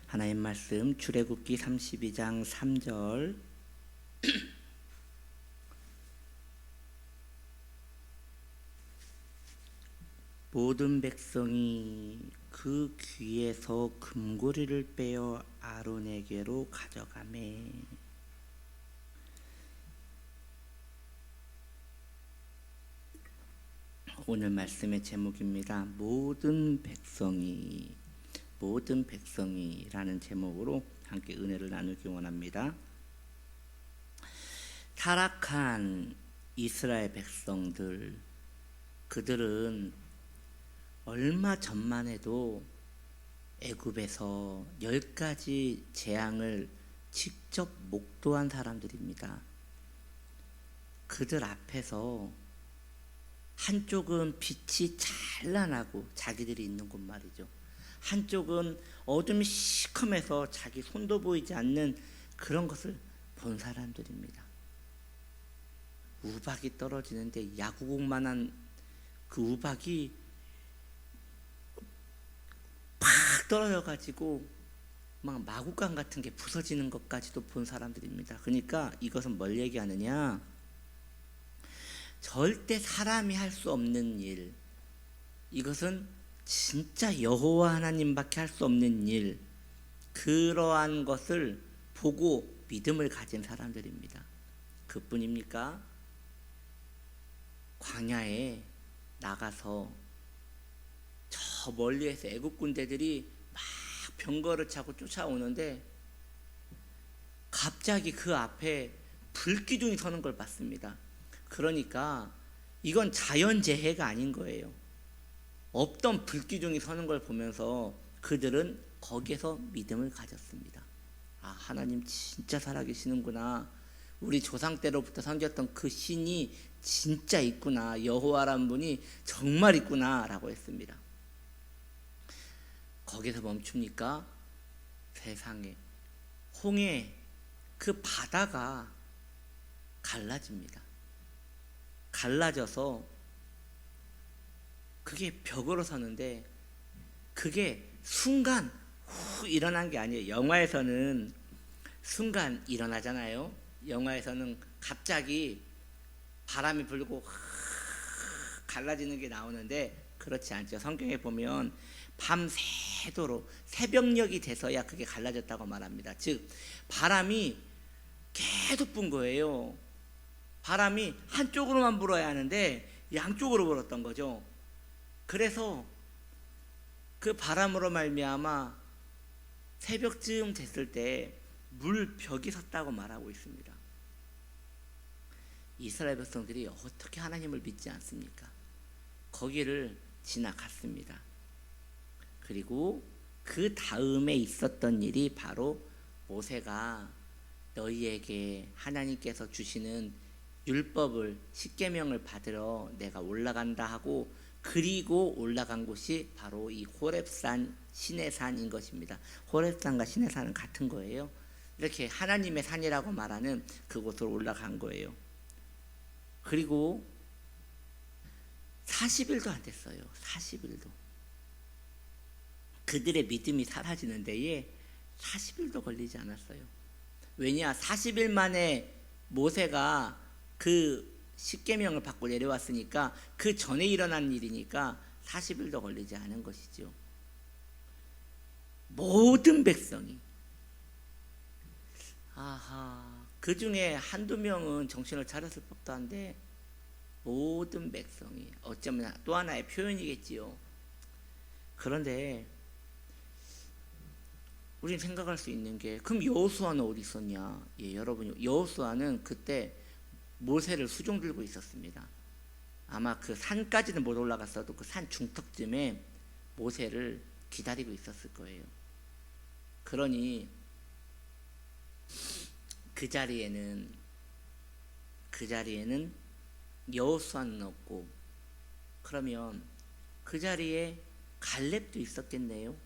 하나님 말씀 출애굽기 32장 3절. 모든 백성이 그 귀에서 금고리를 빼어 아론에게로 가져가매. 오늘 말씀의 제목입니다. 모든 백성이라는 제목으로 함께 은혜를 나누기 원합니다. 타락한 이스라엘 백성들, 그들은 얼마 전만 해도 애굽에서 10가지 재앙을 직접 목도한 사람들입니다. 그들 앞에서 한쪽은 빛이 찬란하고 자기들이 있는 곳 말이죠. 한쪽은 어둠이 시커매서 자기 손도 보이지 않는 그런 것을 본 사람들입니다. 우박이 떨어지는데 야구공만한 그 우박이 팍 떨어져가지고 막 마구간 같은 게 부서지는 것까지도 본 사람들입니다. 그러니까 이것은 뭘 얘기하느냐? 절대 사람이 할 수 없는 일, 이것은 진짜 여호와 하나님밖에 할 수 없는 일, 그러한 것을 보고 믿음을 가진 사람들입니다. 그뿐입니까? 광야에 나가서 저 멀리에서 애국 군대들이 막 병거를 차고 쫓아오는데 갑자기 그 앞에 불기둥이 서는 걸 봤습니다. 그러니까 이건 자연재해가 아닌 거예요. 없던 불기둥이 서는 걸 보면서 그들은 거기에서 믿음을 가졌습니다. 아, 하나님 진짜 살아계시는구나. 우리 조상 때로부터 섬겼던 그 신이 진짜 있구나. 여호와라는 분이 정말 있구나 라고 했습니다. 거기서 멈춥니까? 세상에 홍해 그 바다가 갈라집니다. 갈라져서 그게 벽으로 서는데 그게 순간 후 일어난 게 아니에요. 영화에서는 순간 일어나잖아요. 영화에서는 갑자기 바람이 불고 갈라지는 게 나오는데 그렇지 않죠. 성경에 보면 밤새도록 새벽녘이 돼서야 그게 갈라졌다고 말합니다. 즉 바람이 계속 분 거예요. 바람이 한쪽으로만 불어야 하는데 양쪽으로 불었던 거죠. 그래서 그 바람으로 말미암아 새벽쯤 됐을 때 물벽이 섰다고 말하고 있습니다. 이스라엘 백성들이 어떻게 하나님을 믿지 않습니까? 거기를 지나갔습니다. 그리고 그 다음에 있었던 일이 바로 모세가 너희에게 하나님께서 주시는 율법을 십계명을 받으러 내가 올라간다 하고, 그리고 올라간 곳이 바로 이 호렙산 시내산인 것입니다. 호렙산과 시내산은 같은 거예요. 이렇게 하나님의 산이라고 말하는 그곳으로 올라간 거예요. 그리고 40일도 안 됐어요. 40일도. 그들의 믿음이 사라지는 데에 40일도 걸리지 않았어요. 왜냐? 40일 만에 모세가 그 십계명을 받고 내려왔으니까 그 전에 일어난 일이니까 40일도 걸리지 않은 것이죠. 모든 백성이, 그 중에 한두 명은 정신을 차렸을 법도 한데 모든 백성이, 어쩌면 또 하나의 표현이겠지요. 그런데 우리는 생각할 수 있는 게, 그럼 여호수아는 어디 있었냐? 예, 여러분, 여호수아는 그때 모세를 수종 들고 있었습니다. 아마 그 산까지는 못 올라갔어도 그 산 중턱쯤에 모세를 기다리고 있었을 거예요. 그러니 그 자리에는 여호수아는 없고, 그러면 그 자리에 갈렙도 있었겠네요.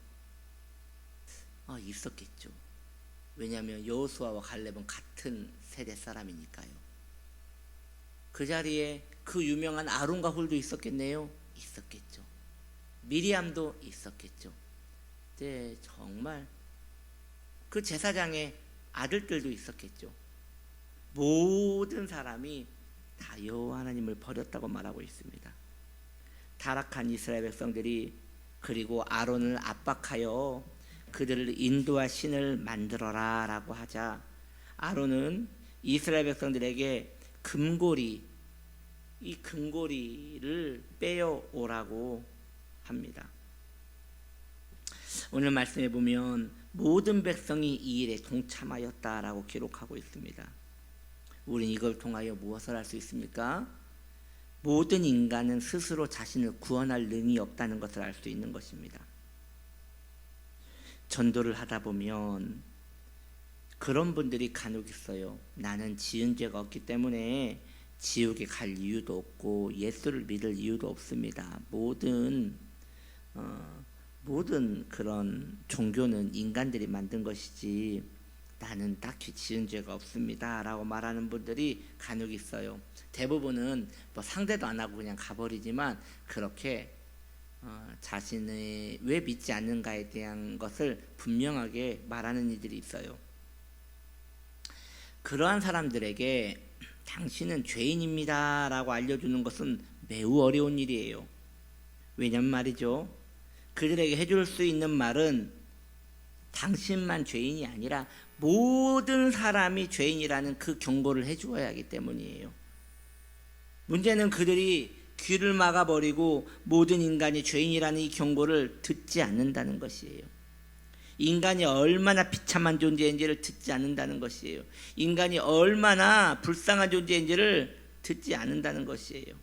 있었겠죠. 왜냐하면 여호수아와 갈렙은 같은 세대 사람이니까요. 그 자리에 그 유명한 아론과 홀도 있었겠네요. 있었겠죠. 미리암도 있었겠죠. 네, 정말 그 제사장의 아들들도 있었겠죠. 모든 사람이 다 여호와 하나님을 버렸다고 말하고 있습니다. 타락한 이스라엘 백성들이 그리고 아론을 압박하여 그들을 인도할 신을 만들어라 라고 하자 아론은 이스라엘 백성들에게 이 금고리를 빼어오라고 합니다. 오늘 말씀에 보면 모든 백성이 이 일에 동참하였다라고 기록하고 있습니다. 우리는 이걸 통하여 무엇을 할 수 있습니까? 모든 인간은 스스로 자신을 구원할 능이 없다는 것을 알 수 있는 것입니다. 전도를 하다 보면 그런 분들이 간혹 있어요. 나는 지은 죄가 없기 때문에 지옥에 갈 이유도 없고 예수를 믿을 이유도 없습니다. 모든 그런 종교는 인간들이 만든 것이지 나는 딱히 지은 죄가 없습니다 라고 말하는 분들이 간혹 있어요. 대부분은 뭐 상대도 안 하고 그냥 가버리지만 그렇게 자신의 왜 믿지 않는가에 대한 것을 분명하게 말하는 이들이 있어요. 그러한 사람들에게 당신은 죄인입니다 라고 알려주는 것은 매우 어려운 일이에요. 왜냐면 말이죠, 그들에게 해줄 수 있는 말은 당신만 죄인이 아니라 모든 사람이 죄인이라는 그 경고를 해주어야 하기 때문이에요. 문제는 그들이 귀를 막아버리고 모든 인간이 죄인이라는 이 경고를 듣지 않는다는 것이에요. 인간이 얼마나 비참한 존재인지를 듣지 않는다는 것이에요. 인간이 얼마나 불쌍한 존재인지를 듣지 않는다는 것이에요.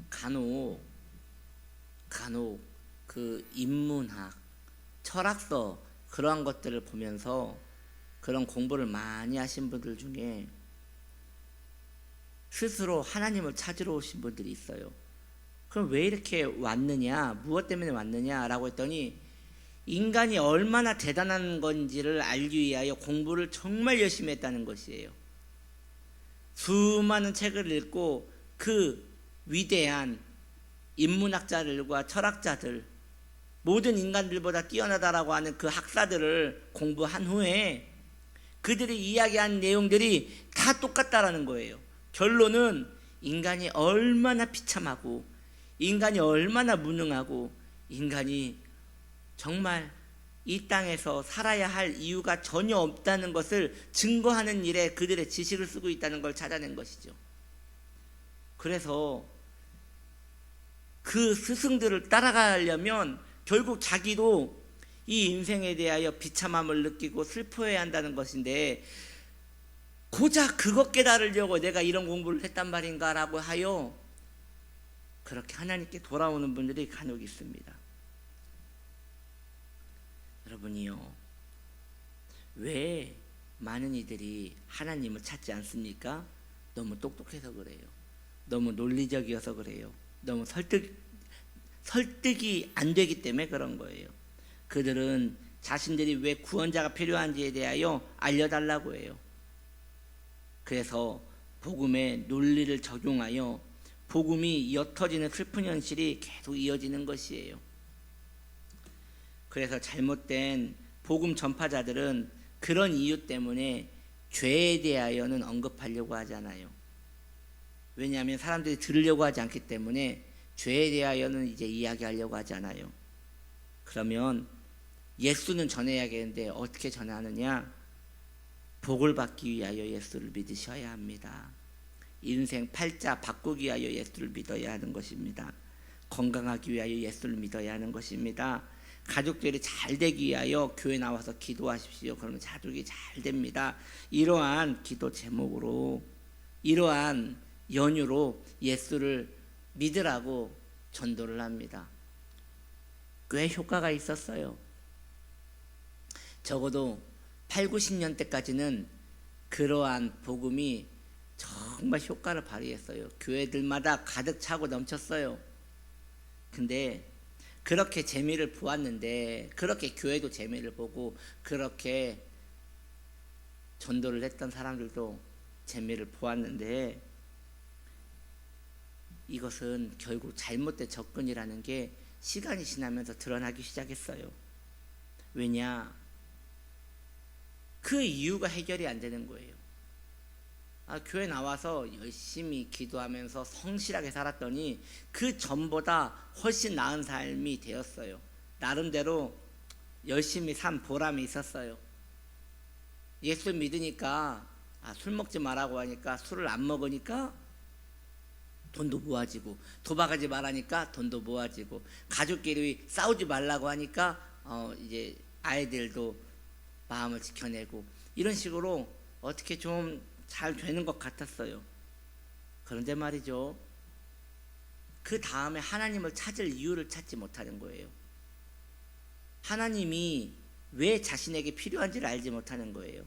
간혹 그 인문학, 철학서 그러한 것들을 보면서 그런 공부를 많이 하신 분들 중에 스스로 하나님을 찾으러 오신 분들이 있어요. 그럼 왜 이렇게 왔느냐, 무엇 때문에 왔느냐라고 했더니 인간이 얼마나 대단한 건지를 알기 위하여 공부를 정말 열심히 했다는 것이에요. 수많은 책을 읽고 그 위대한 인문학자들과 철학자들, 모든 인간들보다 뛰어나다라고 하는 그 학사들을 공부한 후에 그들이 이야기한 내용들이 다 똑같다라는 거예요. 결론은 인간이 얼마나 비참하고 인간이 얼마나 무능하고 인간이 정말 이 땅에서 살아야 할 이유가 전혀 없다는 것을 증거하는 일에 그들의 지식을 쓰고 있다는 걸 찾아낸 것이죠. 그래서 그 스승들을 따라가려면 결국 자기도 이 인생에 대하여 비참함을 느끼고 슬퍼해야 한다는 것인데 고작 그것 깨달으려고 내가 이런 공부를 했단 말인가 라고 하여 그렇게 하나님께 돌아오는 분들이 간혹 있습니다. 여러분이요, 왜 많은 이들이 하나님을 찾지 않습니까? 너무 똑똑해서 그래요. 너무 논리적이어서 그래요. 너무 설득이 안 되기 때문에 그런 거예요. 그들은 자신들이 왜 구원자가 필요한지에 대하여 알려달라고 해요. 그래서 복음의 논리를 적용하여 복음이 옅어지는 슬픈 현실이 계속 이어지는 것이에요. 그래서 잘못된 복음 전파자들은 그런 이유 때문에 죄에 대하여는 언급하려고 하잖아요. 왜냐하면 사람들이 들으려고 하지 않기 때문에 죄에 대하여는 이제 이야기하려고 하잖아요. 그러면 예수는 전해야겠는데 어떻게 전하느냐? 복을 받기 위하여 예수를 믿으셔야 합니다. 인생 팔자 바꾸기 위하여 예수를 믿어야 하는 것입니다. 건강하기 위하여 예수를 믿어야 하는 것입니다. 가족들이 잘 되기 위하여 교회 나와서 기도하십시오. 그러면 가족이 잘 됩니다. 이러한 기도 제목으로, 이러한 연유로 예수를 믿으라고 전도를 합니다. 꽤 효과가 있었어요. 적어도 8, 90년대까지는 그러한 복음이 정말 효과를 발휘했어요. 교회들마다 가득 차고 넘쳤어요. 근데 그렇게 재미를 보았는데, 그렇게 교회도 재미를 보고 그렇게 전도를 했던 사람들도 재미를 보았는데, 이것은 결국 잘못된 접근이라는 게 시간이 지나면서 드러나기 시작했어요. 왜냐? 그 이유가 해결이 안 되는 거예요. 교회 나와서 열심히 기도하면서 성실하게 살았더니 그 전보다 훨씬 나은 삶이 되었어요. 나름대로 열심히 산 보람이 있었어요. 예수 믿으니까 술 먹지 말라고 하니까 술을 안 먹으니까 돈도 모아지고, 도박하지 말라니까 돈도 모아지고, 가족끼리 싸우지 말라고 하니까 이제 아이들도 마음을 지켜내고, 이런 식으로 어떻게 좀 잘 되는 것 같았어요. 그런데 말이죠, 그 다음에 하나님을 찾을 이유를 찾지 못하는 거예요. 하나님이 왜 자신에게 필요한지를 알지 못하는 거예요.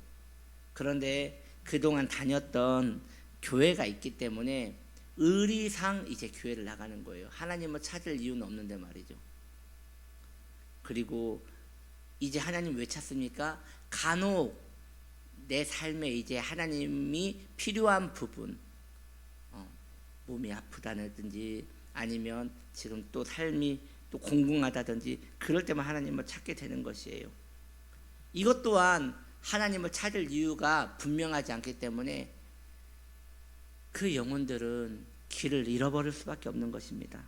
그런데 그동안 다녔던 교회가 있기 때문에 의리상 이제 교회를 나가는 거예요. 하나님을 찾을 이유는 없는데 말이죠. 그리고 이제 하나님 왜 찾습니까? 간혹 내 삶에 이제 하나님이 필요한 부분, 몸이 아프다든지 아니면 지금 또 삶이 또 공공하다든지 그럴 때만 하나님을 찾게 되는 것이에요. 이것 또한 하나님을 찾을 이유가 분명하지 않기 때문에 그 영혼들은 길을 잃어버릴 수밖에 없는 것입니다.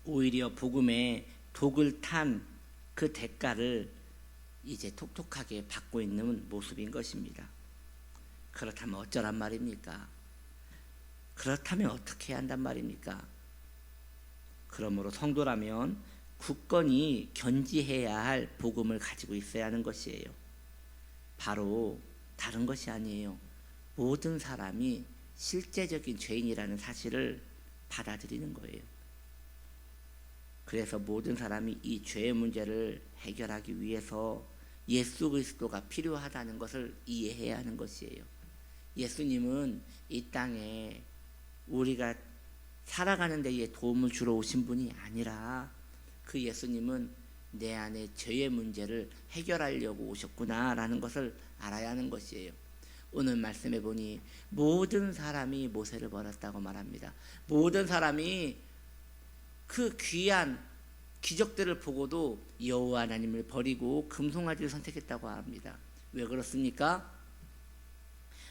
오히려 복음에 독을 탄 그 대가를 이제 톡톡하게 받고 있는 모습인 것입니다. 그렇다면 어쩌란 말입니까? 그렇다면 어떻게 해야 한단 말입니까? 그러므로 성도라면 굳건히 견지해야 할 복음을 가지고 있어야 하는 것이에요. 바로 다른 것이 아니에요. 모든 사람이 실제적인 죄인이라는 사실을 받아들이는 거예요. 그래서 모든 사람이 이 죄의 문제를 해결하기 위해서 예수 그리스도가 필요하다는 것을 이해해야 하는 것이에요. 예수님은 이 땅에 우리가 살아가는 데에 도움을 주러 오신 분이 아니라 그 예수님은 내 안에 죄의 문제를 해결하려고 오셨구나라는 것을 알아야 하는 것이에요. 오늘 말씀해 보니 모든 사람이 모세를 버렸다고 말합니다. 모든 사람이 그 귀한 기적들을 보고도 여호와 하나님을 버리고 금송아지를 선택했다고 합니다. 왜 그렇습니까?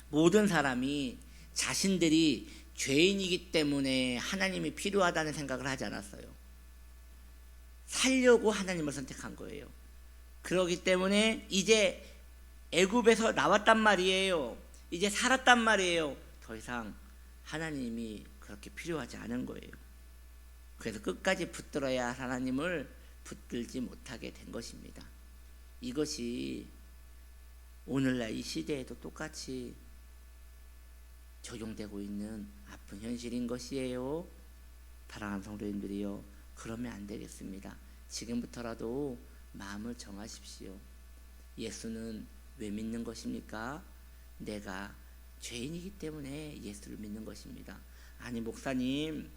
모든 사람이 자신들이 죄인이기 때문에 하나님이 필요하다는 생각을 하지 않았어요. 살려고 하나님을 선택한 거예요. 그렇기 때문에 이제 애굽에서 나왔단 말이에요. 이제 살았단 말이에요. 더 이상 하나님이 그렇게 필요하지 않은 거예요. 그래서 끝까지 붙들어야 할 하나님을 붙들지 못하게 된 것입니다. 이것이 오늘날 이 시대에도 똑같이 적용되고 있는 아픈 현실인 것이에요. 사랑하는 성도님들이요, 그러면 안 되겠습니다. 지금부터라도 마음을 정하십시오. 예수는 왜 믿는 것입니까? 내가 죄인이기 때문에 예수를 믿는 것입니다. 아니 목사님,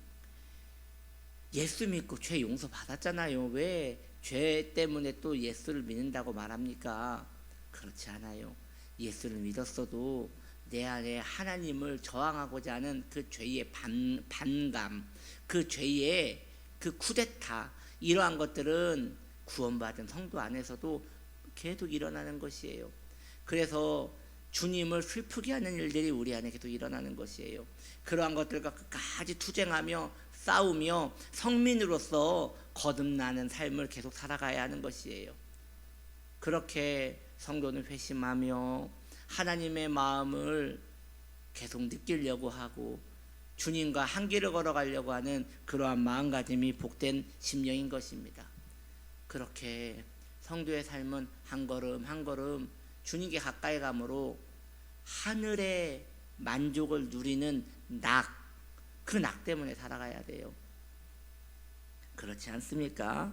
예수 믿고 죄 용서 받았잖아요. 왜 죄 때문에 또 예수를 믿는다고 말합니까? 그렇지 않아요. 예수를 믿었어도 내 안에 하나님을 저항하고자 하는 그 죄의 반감, 그 죄의 그 쿠데타, 이러한 것들은 구원받은 성도 안에서도 계속 일어나는 것이에요. 그래서 주님을 슬프게 하는 일들이 우리 안에 계속 일어나는 것이에요. 그러한 것들과 끝까지 투쟁하며 싸우며 성민으로서 거듭나는 삶을 계속 살아가야 하는 것이에요. 그렇게 성도는 회심하며 하나님의 마음을 계속 느끼려고 하고 주님과 한 길을 걸어가려고 하는 그러한 마음가짐이 복된 심령인 것입니다. 그렇게 성도의 삶은 한 걸음 한 걸음 주님께 가까이 감으로 하늘의 만족을 누리는 그 낙 때문에 살아가야 돼요. 그렇지 않습니까?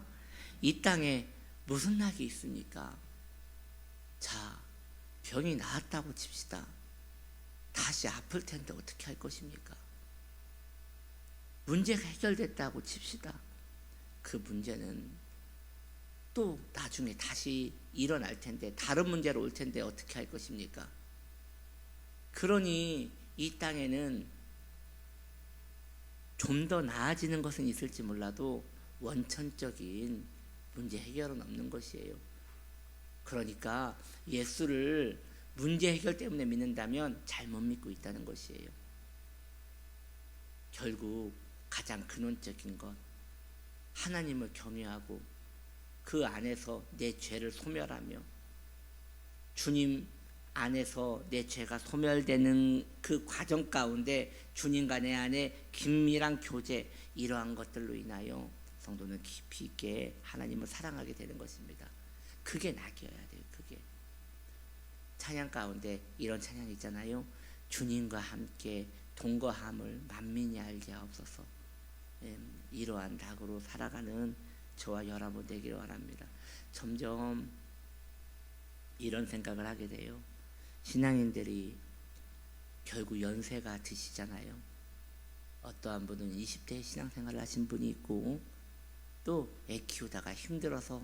이 땅에 무슨 낙이 있습니까? 자, 병이 나았다고 칩시다. 다시 아플 텐데 어떻게 할 것입니까? 문제가 해결됐다고 칩시다. 그 문제는 또 나중에 다시 일어날 텐데, 다른 문제로 올 텐데 어떻게 할 것입니까? 그러니 이 땅에는 좀 더 나아지는 것은 있을지 몰라도 원천적인 문제 해결은 없는 것이에요. 그러니까 예수를 문제 해결 때문에 믿는다면 잘못 믿고 있다는 것이에요. 결국 가장 근원적인 것, 하나님을 경외하고 그 안에서 내 죄를 소멸하며 주님 안에서 내 죄가 소멸되는 그 과정 가운데 주님과 내 안에 긴밀한 교제, 이러한 것들로 인하여 성도는 깊이 있게 하나님을 사랑하게 되는 것입니다. 그게 낙이어야 돼요. 그게 찬양 가운데 이런 찬양 있잖아요. 주님과 함께 동거함을 만민이 알게 하옵소서. 이러한 낙으로 살아가는 저와 여러분 되기를 원합니다. 점점 이런 생각을 하게 돼요. 신앙인들이 결국 연세가 드시잖아요. 어떠한 분은 20대에 신앙생활을 하신 분이 있고, 또 애 키우다가 힘들어서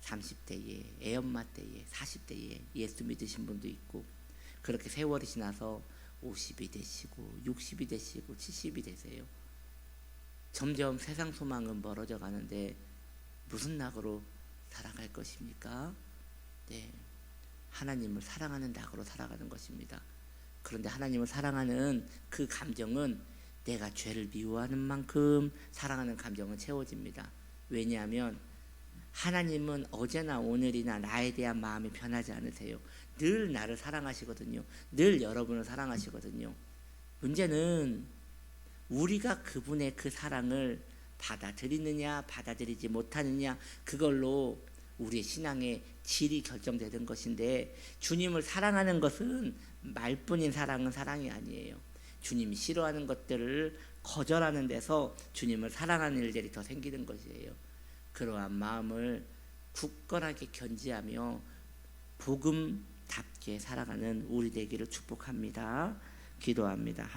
30대에, 애엄마 때에, 40대에 예수 믿으신 분도 있고, 그렇게 세월이 지나서 50이 되시고 60이 되시고 70이 되세요. 점점 세상 소망은 멀어져 가는데 무슨 낙으로 살아갈 것입니까? 네, 하나님을 사랑하는 낙으로 살아가는 것입니다. 그런데 하나님을 사랑하는 그 감정은 내가 죄를 미워하는 만큼 사랑하는 감정은 채워집니다. 왜냐하면 하나님은 어제나 오늘이나 나에 대한 마음이 변하지 않으세요. 늘 나를 사랑하시거든요. 늘 여러분을 사랑하시거든요. 문제는 우리가 그분의 그 사랑을 받아들이느냐 받아들이지 못하느냐, 그걸로 우리의 신앙의 질이 결정되는 것인데, 주님을 사랑하는 것은 말뿐인 사랑은 사랑이 아니에요. 주님이 싫어하는 것들을 거절하는 데서 주님을 사랑하는 일들이 더 생기는 것이에요. 그러한 마음을 굳건하게 견지하며 복음답게 살아가는 우리 되기를 축복합니다. 기도합니다. 하나님